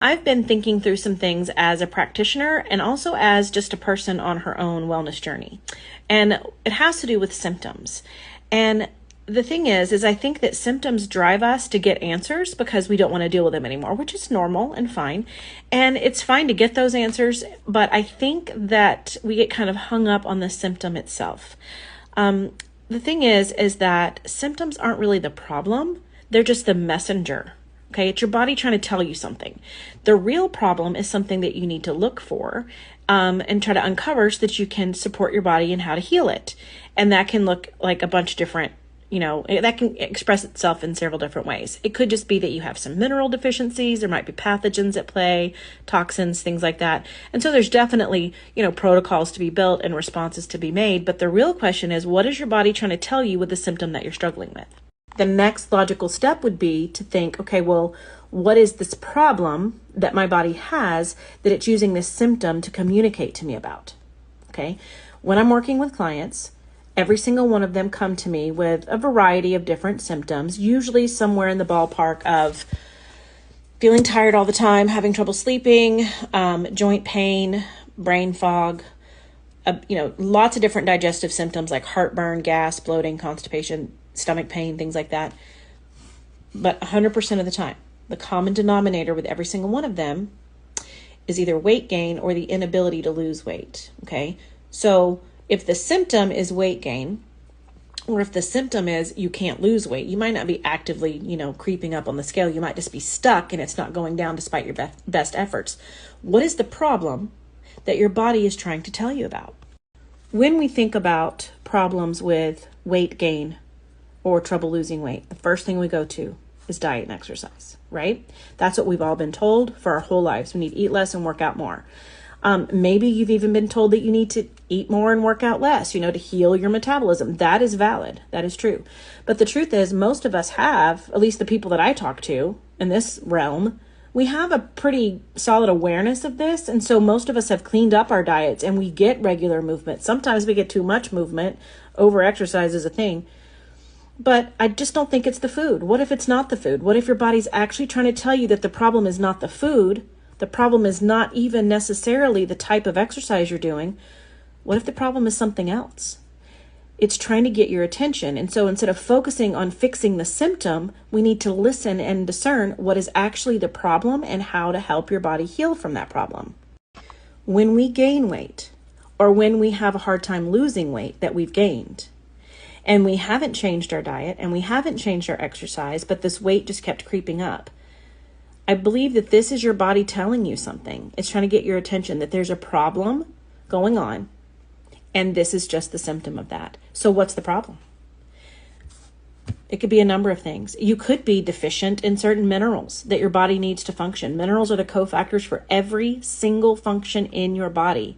I've been thinking through some things as a practitioner and also as just a person on her own wellness journey. And it has to do with symptoms. And the thing is I think that symptoms drive us to get answers because we don't want to deal with them anymore, which is normal and fine. And it's fine to get those answers, but I think that we get kind of hung up on the symptom itself. The thing is that symptoms aren't really the problem. They're just the messenger. Okay, it's your body trying to tell you something. The real problem is something that you need to look for and try to uncover so that you can support your body in how to heal it. And that can look like a bunch of different, that can express itself in several different ways. It could just be that you have some mineral deficiencies. There might be pathogens at play, toxins, things like that. And so there's definitely, protocols to be built and responses to be made. But the real question is, what is your body trying to tell you with the symptom that you're struggling with? The next logical step would be to think, okay, well, what is this problem that my body has that it's using this symptom to communicate to me about? Okay. When I'm working with clients, every single one of them come to me with a variety of different symptoms, usually somewhere in the ballpark of feeling tired all the time, having trouble sleeping, joint pain, brain fog, lots of different digestive symptoms like heartburn, gas, bloating, constipation, stomach pain, things like that. But 100% of the time, the common denominator with every single one of them is either weight gain or the inability to lose weight. Okay. So if the symptom is weight gain, or if the symptom is you can't lose weight, you might not be actively, creeping up on the scale. You might just be stuck and it's not going down despite your best efforts. What is the problem that your body is trying to tell you about? When we think about problems with weight gain or trouble losing weight, the first thing we go to is diet and exercise, right? That's what we've all been told for our whole lives. We need to eat less and work out more. Maybe you've even been told that you need to eat more and work out less, to heal your metabolism. That is valid. That is true. But the truth is, most of us have, at least the people that I talk to in this realm, we have a pretty solid awareness of this. And so most of us have cleaned up our diets and we get regular movement. Sometimes we get too much movement. Over exercise is a thing. But I just don't think it's the food. What if it's not the food? What if your body's actually trying to tell you that the problem is not the food? The problem is not even necessarily the type of exercise you're doing. What if the problem is something else? It's trying to get your attention. And so instead of focusing on fixing the symptom, we need to listen and discern what is actually the problem and how to help your body heal from that problem. When we gain weight, or when we have a hard time losing weight that we've gained, and we haven't changed our diet and we haven't changed our exercise, but this weight just kept creeping up, I believe that this is your body telling you something. It's trying to get your attention that there's a problem going on, and this is just the symptom of that. So what's the problem? It could be a number of things. You could be deficient in certain minerals that your body needs to function. Minerals are the cofactors for every single function in your body,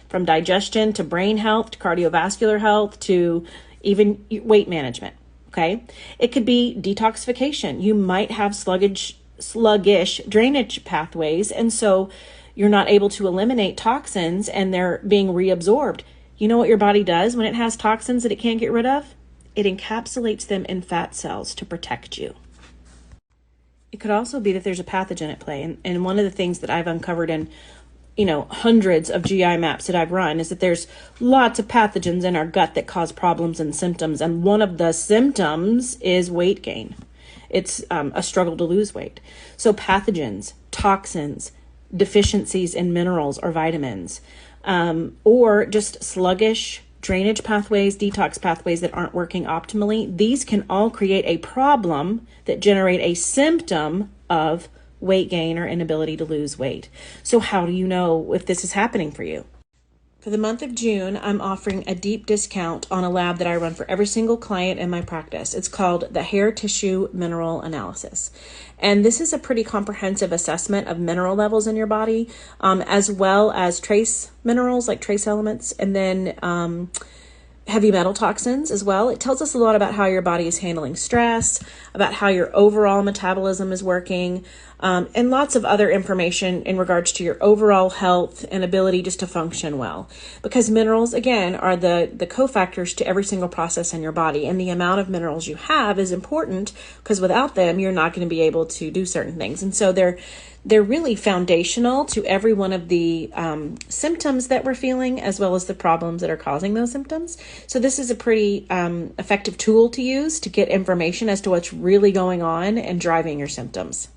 from digestion to brain health to cardiovascular health to even weight management. Okay. It could be detoxification. You might have sluggish drainage pathways. And so you're not able to eliminate toxins and they're being reabsorbed. You know what your body does when it has toxins that it can't get rid of? It encapsulates them in fat cells to protect you. It could also be that there's a pathogen at play. And one of the things that I've uncovered in hundreds of GI maps that I've run is that there's lots of pathogens in our gut that cause problems and symptoms. And one of the symptoms is weight gain. It's a struggle to lose weight. So pathogens, toxins, deficiencies in minerals or vitamins, or just sluggish drainage pathways, detox pathways that aren't working optimally, these can all create a problem that generate a symptom of weight gain or inability to lose weight. So how do you know if this is happening for you? For the month of June, I'm offering a deep discount on a lab that I run for every single client in my practice. It's called the Hair Tissue Mineral Analysis. And this is a pretty comprehensive assessment of mineral levels in your body, as well as trace minerals like trace elements, and then heavy metal toxins as well. It tells us a lot about how your body is handling stress, about how your overall metabolism is working, and lots of other information in regards to your overall health and ability just to function well. Because minerals, again, are the cofactors to every single process in your body. And the amount of minerals you have is important, because without them, you're not going to be able to do certain things. And so they're really foundational to every one of the symptoms that we're feeling, as well as the problems that are causing those symptoms. So this is a pretty effective tool to use to get information as to what's really going on and driving your symptoms.